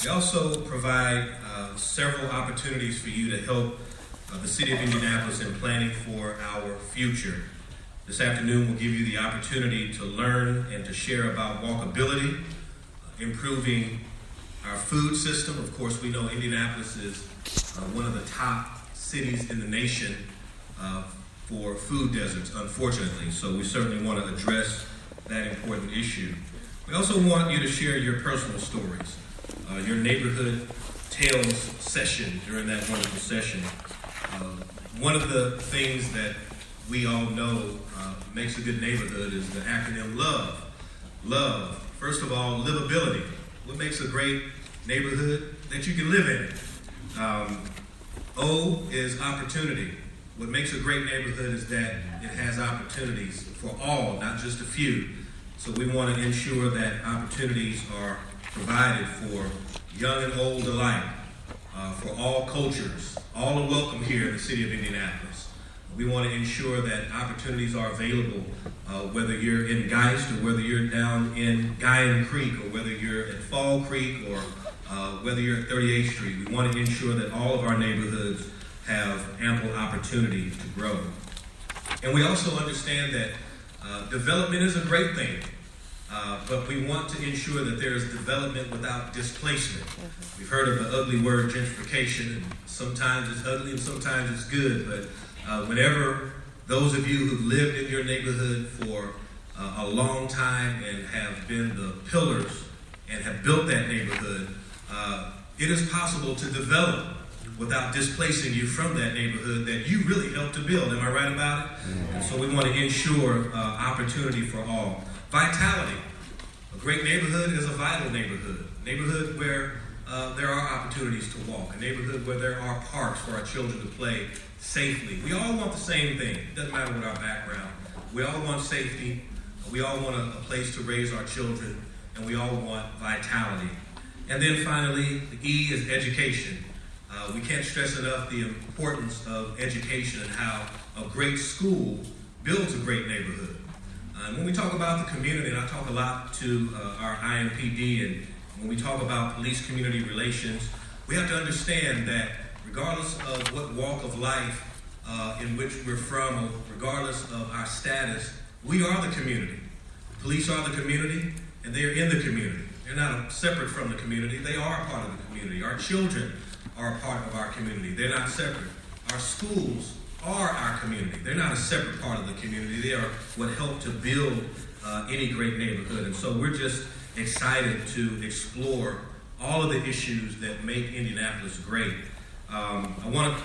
We also provide several opportunities for you to help the City of Indianapolis in planning for our future. This afternoon we'll give you the opportunity to learn and to share about walkability, improving our food system. Of course, we know Indianapolis is one of the top cities in the nation for food deserts, unfortunately. So we certainly want to address that important issue. We also want you to share your personal stories, your neighborhood tales session during that wonderful session. One of the things that we all know makes a good neighborhood is the acronym LOVE. LOVE. First of all, livability. What makes a great neighborhood? That you can live in it. O is opportunity. What makes a great neighborhood is that it has opportunities for all, not just a few. So we want to ensure that opportunities are provided for young and old alike, for all cultures. All are welcome here in the city of Indianapolis. We want to ensure that opportunities are available, whether you're in Geist or whether you're down in Guyan Creek or whether you're at Fall Creek or whether you're at 38th Street. We want to ensure that all of our neighborhoods have ample opportunity to grow. And we also understand that development is a great thing, but we want to ensure that there is development without displacement. We've heard of the ugly word gentrification, and sometimes it's ugly and sometimes it's good, but whenever those of you who've lived in your neighborhood for a long time and have been the pillars and have built that neighborhood, it is possible to develop without displacing you from that neighborhood that you really helped to build. Am I right about it? And so we want to ensure opportunity for all. Vitality. A great neighborhood is a vital neighborhood. A neighborhood where there are opportunities to walk. A neighborhood where there are parks for our children to play safely. We all want the same thing. It doesn't matter what our background. We all want safety. We all want a place to raise our children. And we all want vitality. And then finally, the E is education. We can't stress enough the importance of education and how a great school builds a great neighborhood. And when we talk about the community, and I talk a lot to our INPD, and when we talk about police-community relations, we have to understand that regardless of what walk of life in which we're from, or regardless of our status, we are the community. Police are the community, and they're in the community. They're not separate from the community. They are a part of the community. Our children are a part of our community. They're not separate. Our schools are our community. They're not a separate part of the community. They are what help to build any great neighborhood. And so we're just excited to explore all of the issues that make Indianapolis great. I want to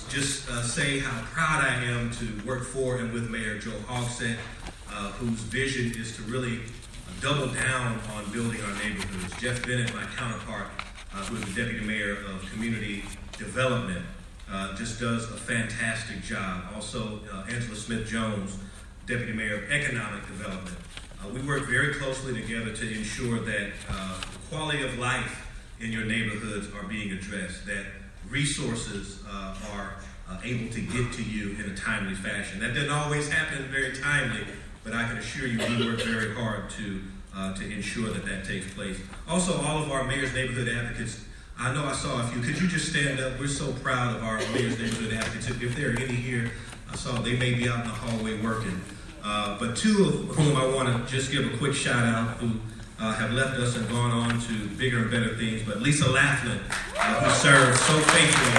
just say how proud I am to work for and with Mayor Joe Hogsett, whose vision is to really double down on building our neighborhoods. Jeff Bennett, my counterpart, who is the Deputy Mayor of Community Development, just does a fantastic job. Also, Angela Smith-Jones, Deputy Mayor of Economic Development. We work very closely together to ensure that the quality of life in your neighborhoods are being addressed, that resources are able to get to you in a timely fashion. That doesn't always happen very timely, but I can assure you we work very hard to ensure that that takes place. Also, all of our Mayor's Neighborhood Advocates, I know I saw a few. Could you just stand up? We're so proud of our Mayor's Neighborhood Advocates. If there are any here, I saw they may be out in the hallway working. But two of whom I want to just give a quick shout out, who have left us and gone on to bigger and better things. But Lisa Laughlin, who served so faithfully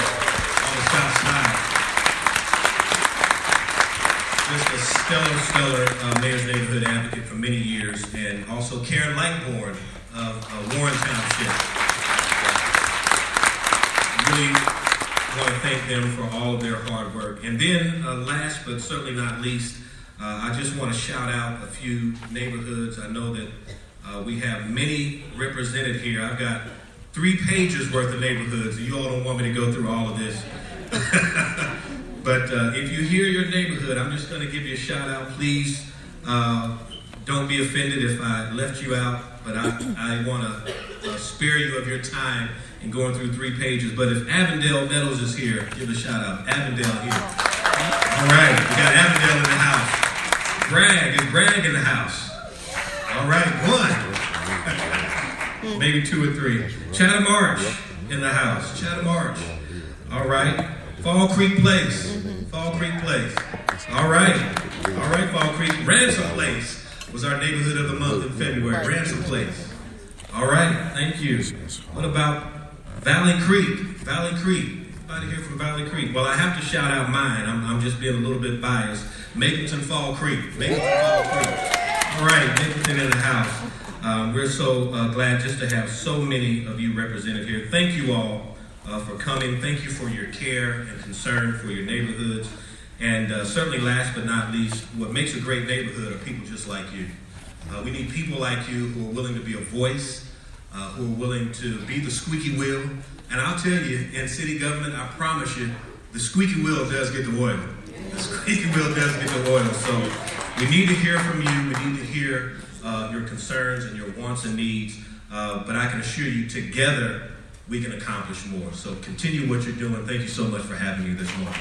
on the South Side. Just a stellar Mayor's Neighborhood Advocate for many years. And also Karen Lightbourne of Warren Township. Really want to thank them for all of their hard work. And then last but certainly not least, I just want to shout out a few neighborhoods. I know that we have many represented here. I've got 3 pages worth of neighborhoods. You all don't want me to go through all of this. But if you hear your neighborhood, I'm just going to give you a shout out. Please don't be offended if I left you out, but I want to spare you of your time in going through 3 pages. But if Avondale Meadows is here, give a shout out. Avondale here. All right, we got Avondale in the house. Bragg, is Bragg in the house? All right, 1. maybe 2 or 3. Chatham Arch in the house. Chatham Arch. All right. Fall Creek Place. Fall Creek Place. All right. All right, Fall Creek. Ransom Place was our neighborhood of the month in February. Ransom Place. All right. Thank you. What about Valley Creek? Valley Creek. Anybody here from Valley Creek? Well, I have to shout out mine. I'm just being a little bit biased. Mapleton Fall Creek. Mapleton Fall Creek. All right. Mapleton in the house. We're so glad just to have so many of you represented here. Thank you all for coming. Thank you for your care and concern for your neighborhoods. And certainly last but not least, what makes a great neighborhood are people just like you. We need people like you who are willing to be a voice, who are willing to be the squeaky wheel. And I'll tell you, in city government, I promise you, the squeaky wheel does get the oil. The squeaky wheel does get the oil. So we need to hear from you. We need to hear your concerns and your wants and needs. But I can assure you, together, we can accomplish more. So continue what you're doing. Thank you so much for having me this morning.